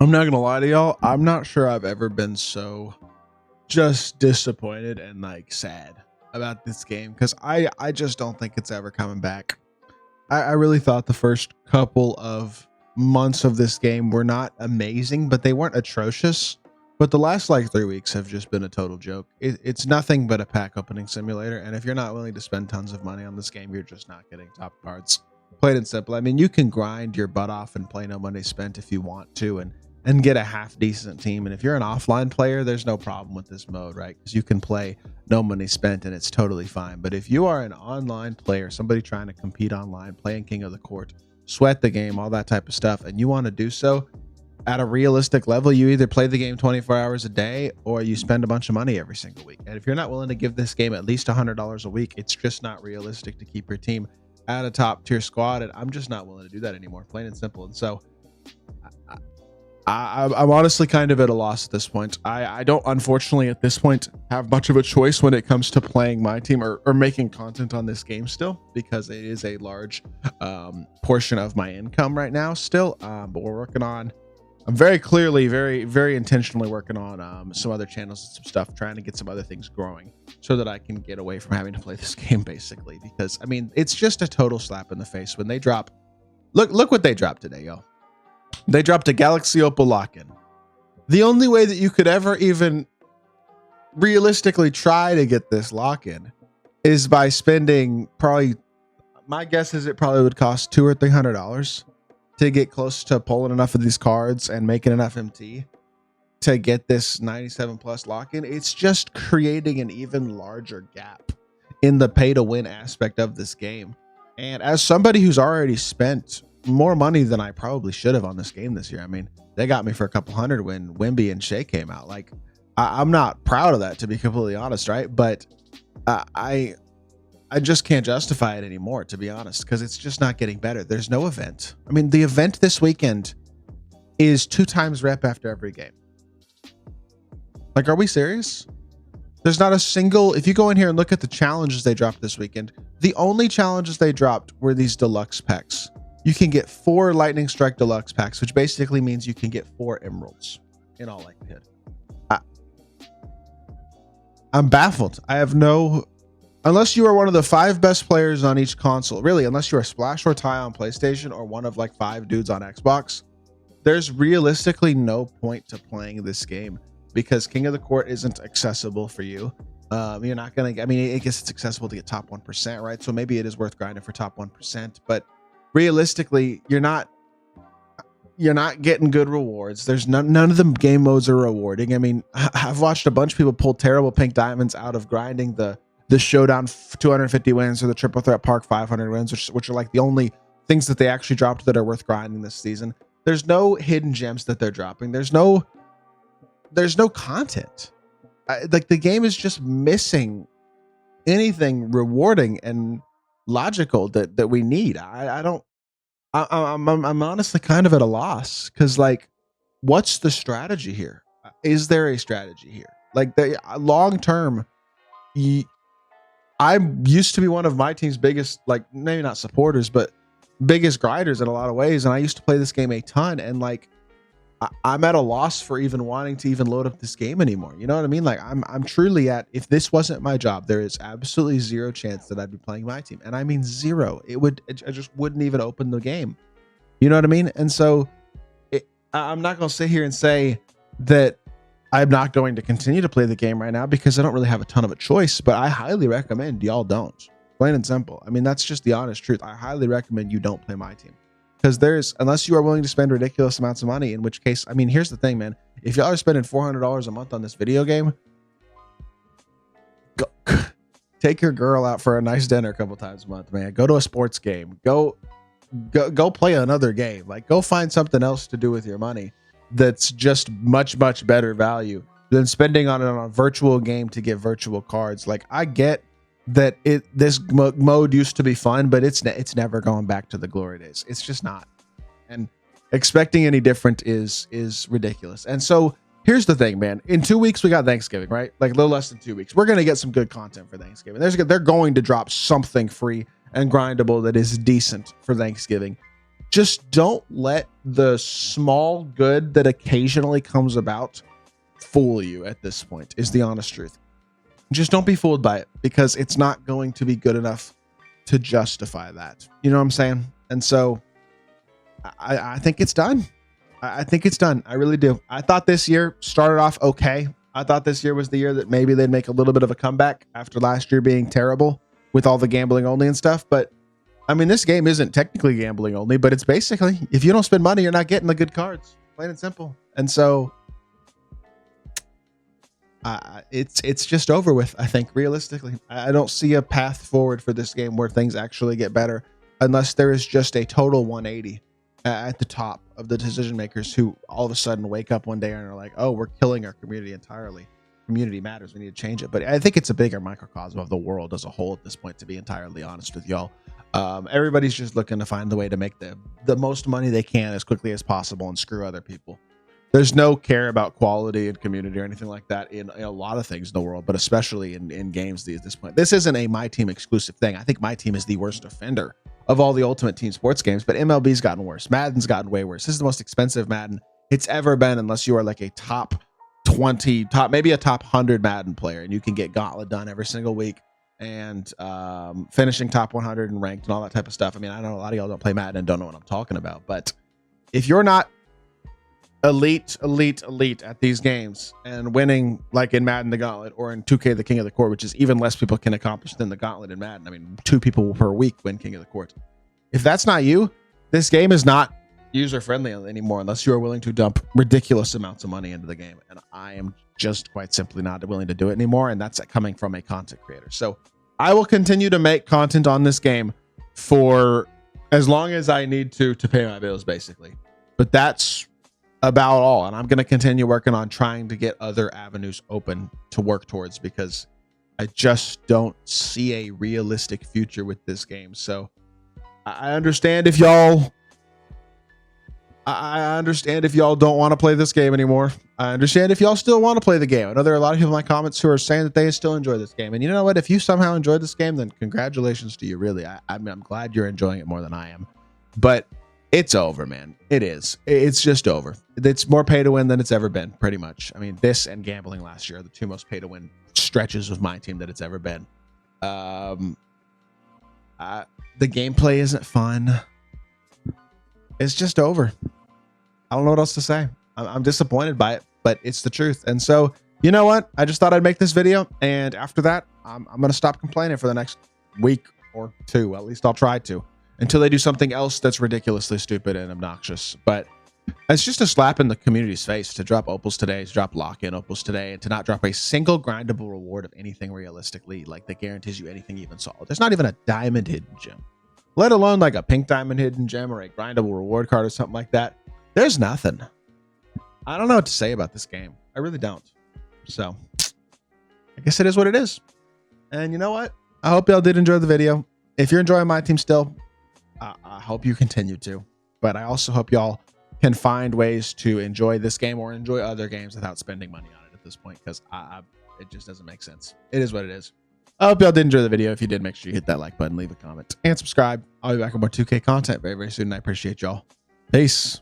I'm not gonna lie to y'all. I'm not sure I've ever been so just disappointed and like sad about this game because I just don't think it's ever coming back. I really thought the first couple of months of this game were not amazing, but they weren't atrocious. But the last like 3 weeks have just been a total joke. It's nothing but a pack opening simulator, and if you're not willing to spend tons of money on this game, you're just not getting top cards. Plain and simple. I mean, you can grind your butt off and play no money spent if you want to, and get a half decent team. And if you're an offline player, there's no problem with this mode, right? Because you can play no money spent and it's totally fine. But if you are an online player, somebody trying to compete online, playing King of the Court, sweat the game, all that type of stuff, and you want to do so at a realistic level, you either play the game 24 hours a day or you spend a bunch of money every single week. And if you're not willing to give this game at least $100 a week, it's just not realistic to keep your team at a top tier squad. And I'm just not willing to do that anymore, plain and simple. And so I'm honestly kind of at a loss at this point. I don't, unfortunately, at this point, have much of a choice when it comes to playing my team or making content on this game still, because it is a large portion of my income right now still. But we're working on, I'm very clearly, very intentionally working on some other channels and some stuff, trying to get some other things growing so that I can get away from having to play this game, basically. Because, I mean, it's just a total slap in the face when they drop. Look what they dropped today, yo. They dropped a Galaxy Opal lock-in. The only way that you could ever even realistically try to get this lock-in is by spending probably, my guess is it probably would cost $200 or $300 to get close to pulling enough of these cards and making enough MT to get this 97 plus lock-in. It's just creating an even larger gap in the pay to win aspect of this game. And as somebody who's already spent more money than I probably should have on this game this year. I mean, they got me for a couple hundred when Wimby and Shea came out. Like, I'm not proud of that, to be completely honest, right? But I just can't justify it anymore, to be honest, because it's just not getting better. There's no event. I mean, the event this weekend is 2 times rep after every game. Like, are we serious? There's not a single, if you go in here and look at the challenges they dropped this weekend, the only challenges they dropped were these deluxe packs. You can get 4 Lightning Strike Deluxe packs, which basically means you can get 4 emeralds in all likelihood. I'm baffled. I have no, unless you are one of the 5 best players on each console, really, unless you're a Splash or Ty on PlayStation or one of like 5 dudes on Xbox, there's realistically no point to playing this game because King of the Court isn't accessible for you. You're not going to, I mean, I guess it's accessible to get top 1%, right? So maybe it is worth grinding for top 1%, but realistically, you're not getting good rewards. There's none of the game modes are rewarding. I mean, I've watched a bunch of people pull terrible pink diamonds out of grinding the showdown 250 wins or the triple threat park 500 wins, which are like the only things that they actually dropped that are worth grinding this season. There's no hidden gems that they're dropping. There's no content. Like the game is just missing anything rewarding and logical that we need. I'm honestly kind of at a loss because, like, what's the strategy here? Is there a strategy here? Like, the long term, I used to be one of my team's biggest, like, maybe not supporters, but biggest grinders in a lot of ways, and I used to play this game a ton, and like I'm at a loss for even wanting to even load up this game anymore. You know what I mean? Like I'm truly at, if this wasn't my job, there is absolutely zero chance that I'd be playing my team. And I mean zero. I just wouldn't even open the game. You know what I mean? And so I'm not going to sit here and say that I'm not going to continue to play the game right now because I don't really have a ton of a choice, but I highly recommend y'all don't. Plain and simple. I mean, that's just the honest truth. I highly recommend you don't play my team. Because unless you are willing to spend ridiculous amounts of money, in which case, I mean, here's the thing, man. If y'all are spending $400 a month on this video game, go take your girl out for a nice dinner a couple times a month, man. Go to a sports game. Go play another game. Like, go find something else to do with your money that's just much better value than spending on a virtual game to get virtual cards. Like, I get that this mode used to be fun, but it's never going back to the glory days. It's just not. And expecting any different is ridiculous. And so here's the thing, man. In 2 weeks we got Thanksgiving, right? Like a little less than 2 weeks. We're gonna get some good content for Thanksgiving. They're going to drop something free and grindable that is decent for Thanksgiving. just don't let the small good that occasionally comes about fool you at this point, is the honest truth. Just don't be fooled by it, because it's not going to be good enough to justify that. You know what I'm saying? And so I think it's done. I think it's done. I really do. I thought this year started off okay. I thought this year was the year that maybe they'd make a little bit of a comeback after last year being terrible with all the gambling only and stuff. But I mean, this game isn't technically gambling only, but it's basically, if you don't spend money, you're not getting the good cards, plain and simple. And so it's just over with. I think realistically, I don't see a path forward for this game where things actually get better unless there is just a total 180 at the top of the decision makers who all of a sudden wake up one day and are like, oh, we're killing our community entirely. Community matters. We need to change it. But I think it's a bigger microcosm of the world as a whole at this point, to be entirely honest with y'all. Everybody's just looking to find the way to make the most money they can as quickly as possible and screw other people. There's no care about quality and community or anything like that in a lot of things in the world, but especially in games at this point. This isn't a MyTEAM exclusive thing. I think MyTEAM is the worst offender of all the Ultimate Team sports games, but MLB's gotten worse. Madden's gotten way worse. This is the most expensive Madden it's ever been, unless you are like a top 20, maybe a top 100 Madden player, and you can get Gauntlet done every single week and finishing top 100 and ranked and all that type of stuff. I mean, I know a lot of y'all don't play Madden and don't know what I'm talking about, but if you're not elite at these games and winning like in Madden the Gauntlet or in 2K the King of the Court, which is even less people can accomplish than the Gauntlet in Madden. I mean, 2 people per week win King of the Court. If that's not you, this game is not user friendly anymore unless you are willing to dump ridiculous amounts of money into the game, and I am just quite simply not willing to do it anymore, and that's coming from a content creator. So I will continue to make content on this game for as long as I need to pay my bills, basically. But that's about all, and I'm going to continue working on trying to get other avenues open to work towards, because I just don't see a realistic future with this game. So I understand if y'all don't want to play this game anymore. I understand if y'all still want to play the game. I know there are a lot of people in my comments who are saying that they still enjoy this game, and you know what, if you somehow enjoyed this game, then congratulations to you. Really, I'm glad you're enjoying it more than I am. But it's over, man. It is. It's just over. It's more pay to win than it's ever been, pretty much. I mean, this and gambling last year are the 2 most pay to win stretches of MyTEAM that it's ever been. The gameplay isn't fun. It's just over. I don't know what else to say. I'm disappointed by it, but it's the truth. And so, you know what? I just thought I'd make this video, and after that, I'm going to stop complaining for the next week or 2. At least I'll try to, until they do something else that's ridiculously stupid and obnoxious. But it's just a slap in the community's face to drop opals today, to drop lock-in opals today, and to not drop a single grindable reward of anything realistically, like that guarantees you anything even solid. There's not even a diamond hidden gem, let alone like a pink diamond hidden gem or a grindable reward card or something like that. There's nothing. I don't know what to say about this game. I really don't. So I guess it is what it is. And you know what? I hope y'all did enjoy the video. If you're enjoying MyTEAM still, I hope you continue to. But I also hope y'all can find ways to enjoy this game or enjoy other games without spending money on it at this point, because it just doesn't make sense. It is what it is. I hope y'all did enjoy the video. If you did, make sure you hit that like button, leave a comment, and subscribe. I'll be back with more 2K content very, very soon, and I appreciate y'all. Peace.